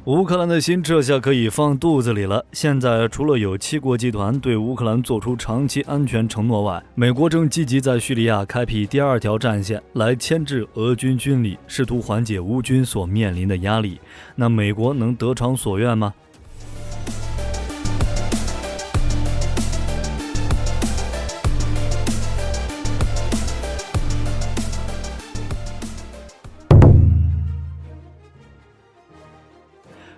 乌克兰的心这下可以放肚子里了。现在除了有7国集团对乌克兰做出长期安全承诺外，美国正积极在叙利亚开辟第2条战线，来牵制俄军军力，试图缓解乌军所面临的压力。那美国能得偿所愿吗？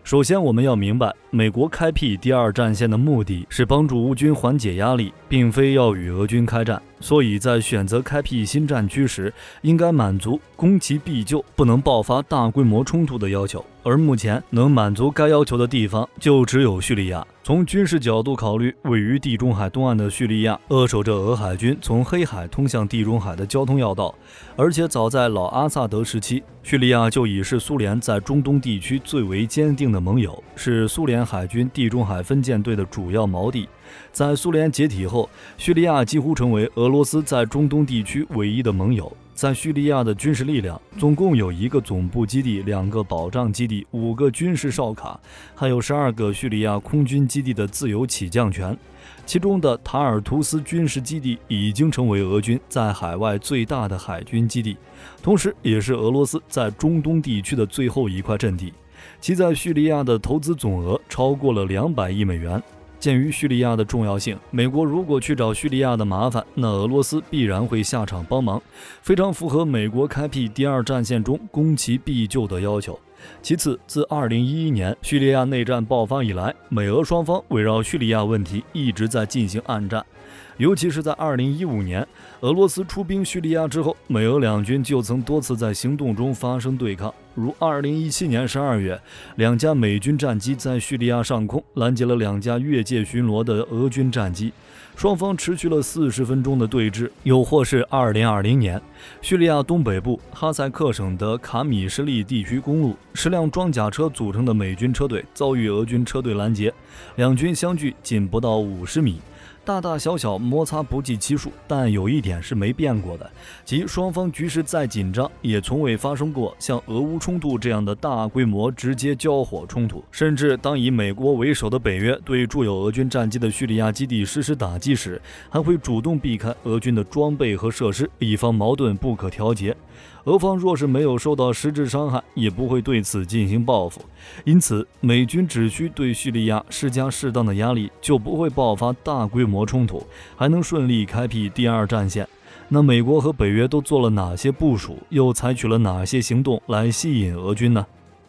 首先，我们要明白，美国开辟第2战线的目的是帮助乌军缓解压力，并非要与俄军开战。所以在选择开辟新战区时，应该满足攻其必救，不能爆发大规模冲突的要求。而目前能满足该要求的地方就只有叙利亚。从军事角度考虑，位于地中海东岸的叙利亚扼守着俄海军从黑海通向地中海的交通要道，而且早在老阿萨德时期，叙利亚就已是苏联在中东地区最为坚定的盟友，是苏联海军地中海分舰队的主要锚地。在苏联解体后，叙利亚几乎成为俄罗斯在中东地区唯一的盟友。在叙利亚的军事力量总共有1个总部基地、2个保障基地、5个军事哨卡，还有12个叙利亚空军基地的自由起降权。其中的塔尔图斯军事基地已经成为俄军在海外最大的海军基地，同时也是俄罗斯在中东地区的最后一块阵地。其在叙利亚的投资总额超过了200亿美元。鉴于叙利亚的重要性，美国如果去找叙利亚的麻烦，那俄罗斯必然会下场帮忙，非常符合美国开辟第2战线中攻其必救的要求。其次，自2011年叙利亚内战爆发以来，美俄双方围绕叙利亚问题一直在进行暗战。尤其是在2015年，俄罗斯出兵叙利亚之后，美俄两军就曾多次在行动中发生对抗。如2017年12月，2架美军战机在叙利亚上空拦截了2架越界巡逻的俄军战机，双方持续了40分钟的对峙。又或是2020年，叙利亚东北部哈塞克省的卡米什利地区公路，10辆装甲车组成的美军车队遭遇俄军车队拦截，两军相距仅不到50米。大大小小摩擦不计其数，但有一点是没变过的，即双方局势再紧张，也从未发生过像俄乌冲突这样的大规模直接交火冲突。甚至当以美国为首的北约对驻有俄军战机的叙利亚基地实施打击时，还会主动避开俄军的装备和设施，以防矛盾不可调节。俄方若是没有受到实质伤害，也不会对此进行报复。因此，美军只需对叙利亚施加适当的压力，就不会爆发大规模冲突，还能顺利开辟第2战线。那美国和北约都做了哪些部署，又采取了哪些行动来吸引俄军呢？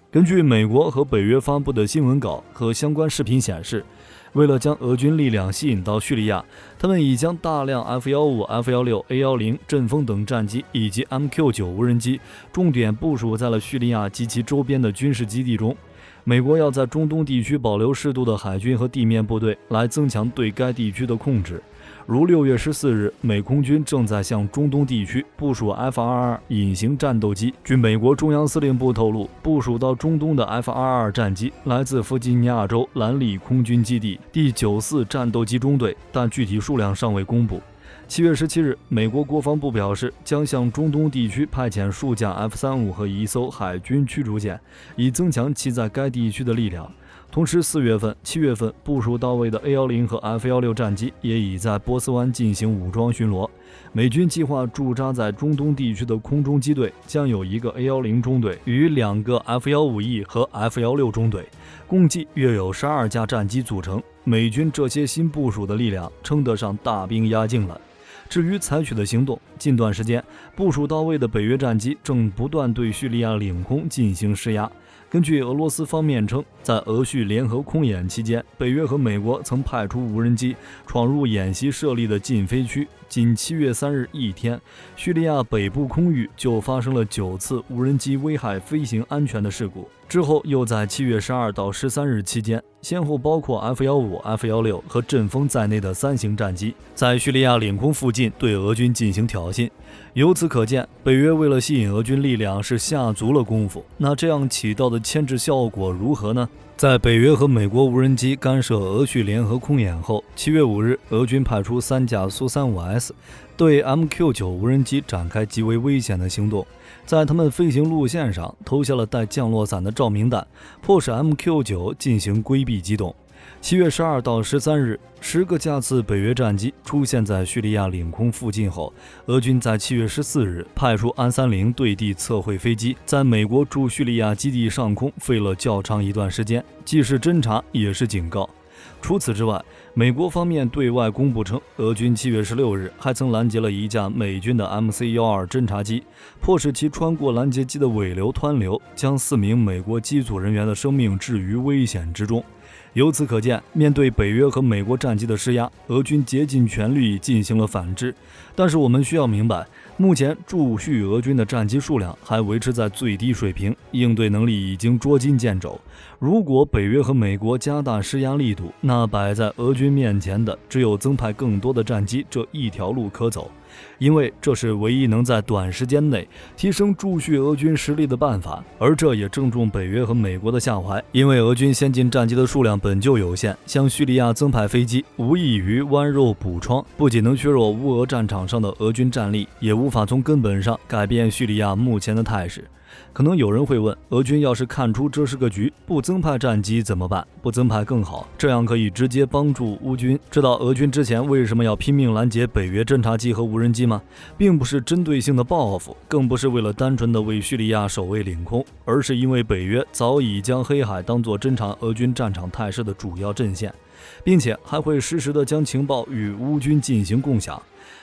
根据美国和北约发布的新闻稿和相关视频显示，为了将俄军力量吸引到叙利亚，他们已将大量 F-15、F-16、A-10、阵风等战机以及 MQ-9 无人机重点部署在了叙利亚及其周边的军事基地中。美国要在中东地区保留适度的海军和地面部队，来增强对该地区的控制。如6月14日，美空军正在向中东地区部署 F-22 隐形战斗机。据美国中央司令部透露，部署到中东的 F-22 战机来自弗吉尼亚州兰利空军基地第94战斗机中队，但具体数量尚未公布。7月17日，美国国防部表示，将向中东地区派遣数架 F-35和1艘海军驱逐舰，以增强其在该地区的力量。同时4月份、7月份部署到位的 A-10和 F-16战机也已在波斯湾进行武装巡逻。美军计划驻扎在中东地区的空中机队将有1个 A-10中队与2个 F-15E 和 F-16中队，共计约有12架战机组成。美军这些新部署的力量称得上大兵压境了。至于采取的行动，近段时间部署到位的北约战机正不断对叙利亚领空进行施压。根据俄罗斯方面称，在俄叙联合空演期间，北约和美国曾派出无人机闯入演习设立的禁飞区。仅7月3日一天，叙利亚北部空域就发生了9次无人机危害飞行安全的事故。之后又在7月12到13日期间，先后包括 F-15、F-16和阵风在内的3型战机在叙利亚领空附近对俄军进行挑衅。由此可见，北约为了吸引俄军力量是下足了功夫。那这样起到的牵制效果如何呢？在北约和美国无人机干涉俄叙联合空演后，7月5日，俄军派出3架苏 35S，对 MQ9 无人机展开极为危险的行动，在他们飞行路线上投下了带降落伞的照明弹，迫使 MQ9 进行规避机动。7月12到13日，10个架次北约战机出现在叙利亚领空附近后，俄军在7月14日派出安30对地测绘飞机，在美国驻叙利亚基地上空飞了较长一段时间，既是侦察也是警告。除此之外，美国方面对外公布称，俄军7月16日还曾拦截了一架美军的 MC-12侦察机，迫使其穿过拦截机的尾流湍流，将4名美国机组人员的生命置于危险之中。由此可见，面对北约和美国战机的施压，俄军竭尽全力进行了反制。但是我们需要明白，目前驻叙俄军的战机数量还维持在最低水平，应对能力已经捉襟见肘。如果北约和美国加大施压力度，那摆在俄军面前的只有增派更多的战机这一条路可走，因为这是唯一能在短时间内提升驻叙俄军实力的办法。而这也正中北约和美国的下怀，因为俄军先进战机的数量本就有限，向叙利亚增派飞机无异于剜肉补疮，不仅能削弱乌俄战场上的俄军战力，也无法从根本上改变叙利亚目前的态势。可能有人会问，俄军要是看出这是个局，不增派战机怎么办？不增派更好，这样可以直接帮助乌军。知道俄军之前为什么要拼命拦截北约侦察机和无人机吗？并不是针对性的报复，更不是为了单纯的为叙利亚守卫领空，而是因为北约早已将黑海当作侦察俄军战场态势的主要阵线，并且还会实时的将情报与乌军进行共享。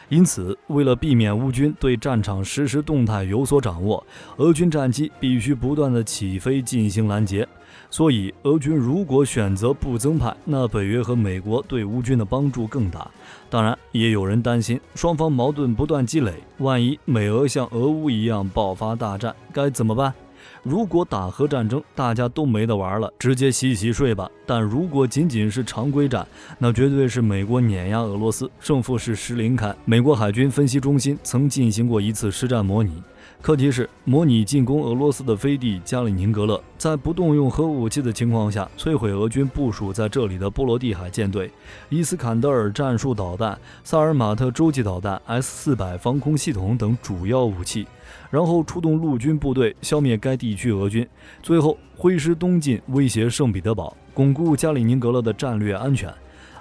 因此，为了避免乌军对战场实时动态有所掌握，俄军战机必须不断的起飞进行拦截。所以，俄军如果选择不增派，那北约和美国对乌军的帮助更大。当然，也有人担心双方矛盾不断积累，万一美俄像俄乌一样爆发大战，该怎么办？如果打核战争，大家都没得玩了，直接洗洗睡吧。但如果仅仅是常规战，那绝对是美国碾压俄罗斯，胜负是10-0开。美国海军分析中心曾进行过一次实战模拟，课题是模拟进攻俄罗斯的飞地加里宁格勒，在不动用核武器的情况下，摧毁俄军部署在这里的波罗的海舰队、伊斯坎德尔战术导弹、萨尔马特洲际导弹、S-400防空系统等主要武器，然后出动陆军部队消灭该地区俄军，最后挥师东进，威胁圣彼得堡，巩固加里宁格勒的战略安全。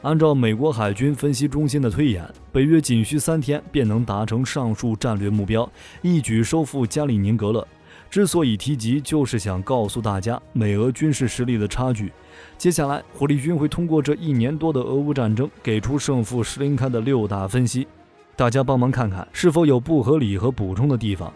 按照美国海军分析中心的推演，北约仅需3天便能达成上述战略目标，一举收复加里宁格勒。之所以提及，就是想告诉大家美俄军事实力的差距。接下来，火力军会通过这1年多的俄乌战争，给出胜负10-0开的6大分析，大家帮忙看看是否有不合理和补充的地方。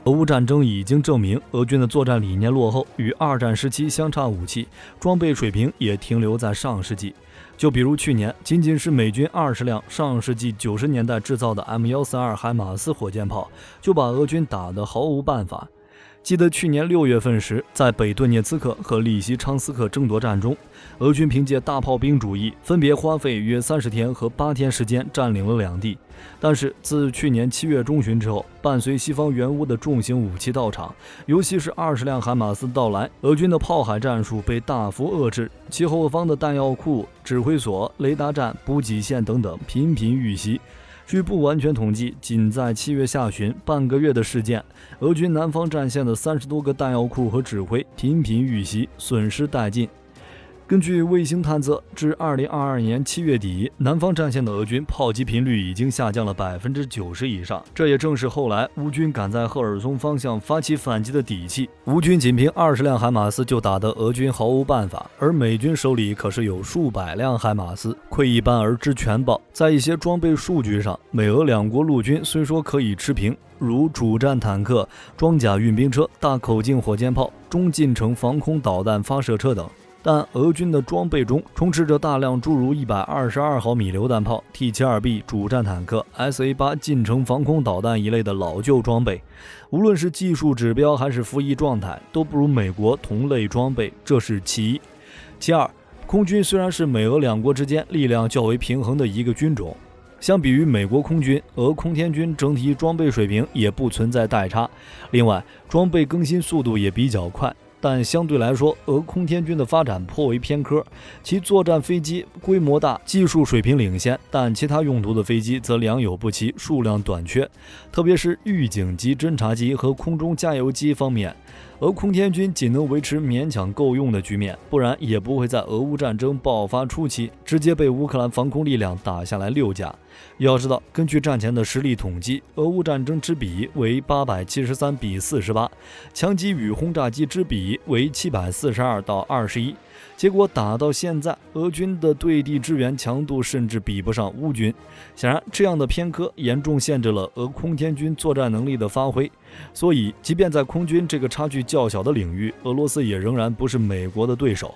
俄乌战争已经证明，俄军的作战理念落后，与二战时期相差武器，装备水平也停留在上世纪。就比如去年，仅仅是美军20辆上世纪90年代制造的 M142海马斯火箭炮，就把俄军打得毫无办法。记得去年6月份时，在北顿涅茨克和利西昌斯克争夺战中，俄军凭借大炮兵主义，分别花费约30天和8天时间占领了2地。但是自去年7月中旬之后，伴随西方援乌的重型武器到场，尤其是20辆海马斯到来，俄军的炮海战术被大幅遏制，其后方的弹药库、指挥所、雷达站、补给线等等频频遇袭。据不完全统计，仅在7月下旬半个月的事件，俄军南方战线的30多个弹药库和指挥频频遇袭，损失殆尽。根据卫星探测，至2022年7月底，南方战线的俄军炮击频率已经下降了90%以上。这也正是后来乌军赶在赫尔松方向发起反击的底气。乌军仅凭20辆海马斯就打得俄军毫无办法，而美军手里可是有数百辆海马斯，窥一斑而知全豹。在一些装备数据上，美俄两国陆军虽说可以持平，如主战坦克、装甲运兵车、大口径火箭炮、中近程防空导弹发射车等，但俄军的装备中充斥着大量诸如122毫米榴弹炮、T72B 主战坦克、SA8 近程防空导弹一类的老旧装备，无论是技术指标还是服役状态，都不如美国同类装备，这是其一。其二，空军虽然是美俄两国之间力量较为平衡的一个军种，相比于美国空军，俄空天军整体装备水平也不存在代差。另外，装备更新速度也比较快。但相对来说，俄空天军的发展颇为偏科，其作战飞机规模大，技术水平领先，但其他用途的飞机则良莠不齐，数量短缺，特别是预警机、侦察机和空中加油机方面，俄空天军仅能维持勉强够用的局面，不然也不会在俄乌战争爆发初期直接被乌克兰防空力量打下来6架。要知道，根据战前的实力统计，俄乌战争之比为873比48，强击与轰炸机之比为742到21。结果打到现在，俄军的对地支援强度甚至比不上乌军。显然，这样的偏科严重限制了俄空天军作战能力的发挥。所以，即便在空军这个差距较小的领域，俄罗斯也仍然不是美国的对手。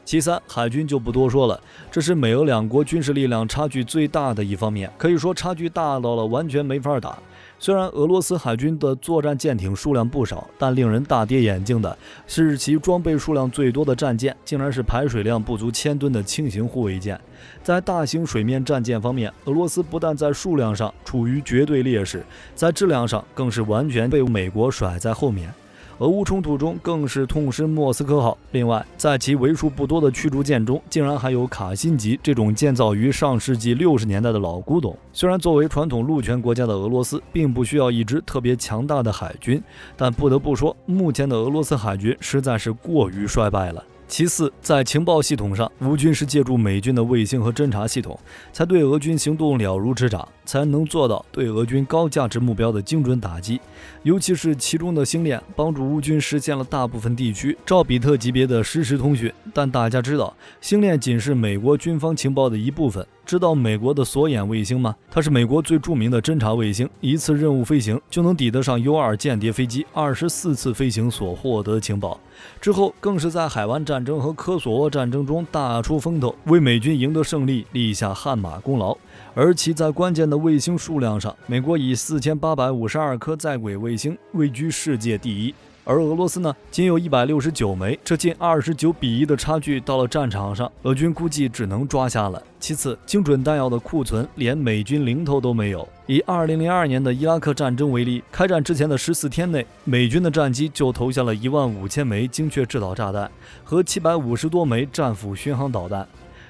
其三，海军就不多说了，这是美俄两国军事力量差距最大的一方面，可以说差距大到了完全没法打。虽然俄罗斯海军的作战舰艇数量不少，但令人大跌眼镜的是其装备数量最多的战舰竟然是排水量不足1000吨的轻型护卫舰。在大型水面战舰方面，俄罗斯不但在数量上处于绝对劣势，在质量上更是完全被美国甩在后面。俄乌冲突中更是痛失莫斯科号。另外，在其为数不多的驱逐舰中，竟然还有卡辛级这种建造于上世纪60年代的老古董。虽然作为传统陆权国家的俄罗斯并不需要一支特别强大的海军，但不得不说，目前的俄罗斯海军实在是过于衰败了。其次，在情报系统上，乌军是借助美军的卫星和侦察系统，才对俄军行动了如指掌，才能做到对俄军高价值目标的精准打击。尤其是其中的星链，帮助乌军实现了大部分地区赵比特级别的实时通讯。但大家知道，星链仅是美国军方情报的一部分。知道美国的索眼卫星吗？它是美国最著名的侦察卫星，一次任务飞行就能抵得上 U-2 间谍飞机24次飞行所获得的情报。之后更是在海湾战争和科索沃战争中大出风头，为美军赢得胜利立下汗马功劳。而其在关键的卫星数量上，美国以4852颗在轨卫星位居世界第一。而俄罗斯呢，仅有169枚，这近29比1的差距，到了战场上，俄军估计只能抓瞎了。其次，精准弹药的库存连美军零头都没有。以2002年的伊拉克战争为例，开战之前的14天内，美军的战机就投下了15000枚精确制导炸弹和750多枚战斧巡航导弹，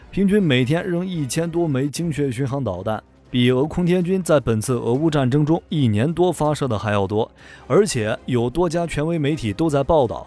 平均每天扔1000多枚精确巡航导弹。比俄空天军在本次俄乌战争中1年多发射的还要多，而且有多家权威媒体都在报道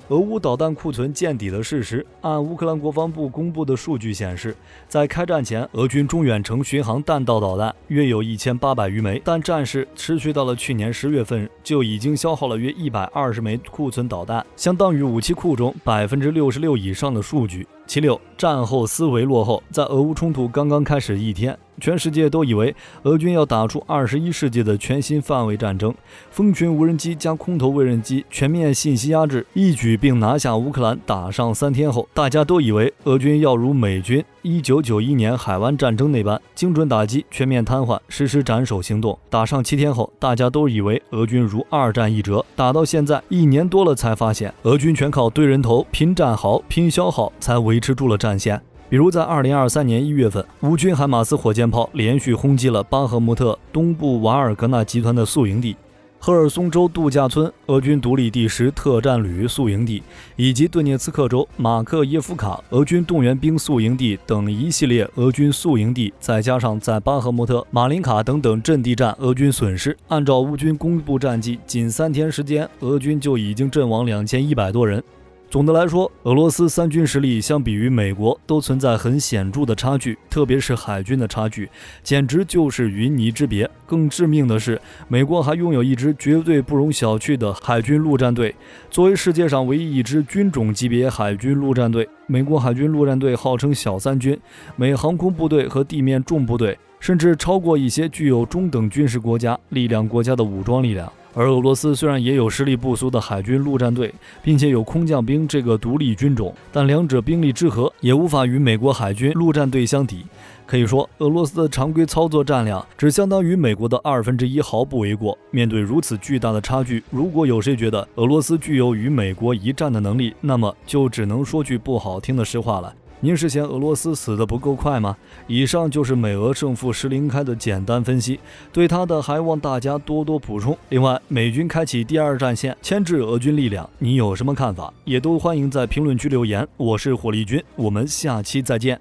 俄乌导弹库存见底的事实。按乌克兰国防部公布的数据显示，在开战前，俄军中远程巡航弹道导弹约有1800余枚，但战事持续到了去年10月份，就已经消耗了约120枚库存导弹，相当于武器库中66%以上的数据。其六，战后思维落后。在俄乌冲突刚刚开始一天，全世界都以为俄军要打出21世纪的全新范围战争，蜂群无人机加空投无人机全面信息压制，一举并拿下乌克兰。打上3天后，大家都以为俄军要如美军1991年海湾战争那般精准打击、全面瘫痪，实施斩首行动。打上7天后，大家都以为俄军如2战一折。打到现在1年多了，才发现俄军全靠堆人头、拼战壕、拼消耗才维持住了战线。比如在2023年1月份，乌军海马斯火箭炮连续轰击了巴赫穆特东部瓦尔格纳集团的宿营地、赫尔松州度假村俄军独立第10特战旅宿营地，以及顿涅茨克州马克耶夫卡俄军动员兵宿营地等一系列俄军宿营地，再加上在巴赫穆特、马林卡等等阵地战俄军损失，按照乌军公布战绩，仅3天时间，俄军就已经阵亡2100多人。总的来说，俄罗斯三军实力相比于美国都存在很显著的差距，特别是海军的差距，简直就是云泥之别。更致命的是，美国还拥有一支绝对不容小觑的海军陆战队。作为世界上唯一一支军种级别海军陆战队，美国海军陆战队号称小三军，美航空部队和地面重部队甚至超过一些具有中等军事国家力量国家的武装力量。而俄罗斯虽然也有实力不俗的海军陆战队，并且有空降兵这个独立军种，但两者兵力之和也无法与美国海军陆战队相抵。可以说，俄罗斯的常规操作战量只相当于美国的1/2，毫不为过。面对如此巨大的差距，如果有谁觉得俄罗斯具有与美国一战的能力，那么就只能说句不好听的实话了，您是嫌俄罗斯死得不够快吗？以上就是美俄胜负时零开的简单分析，对他的还望大家多多补充。另外，美军开启第二战线，牵制俄军力量，你有什么看法？也都欢迎在评论区留言。我是火力军，我们下期再见。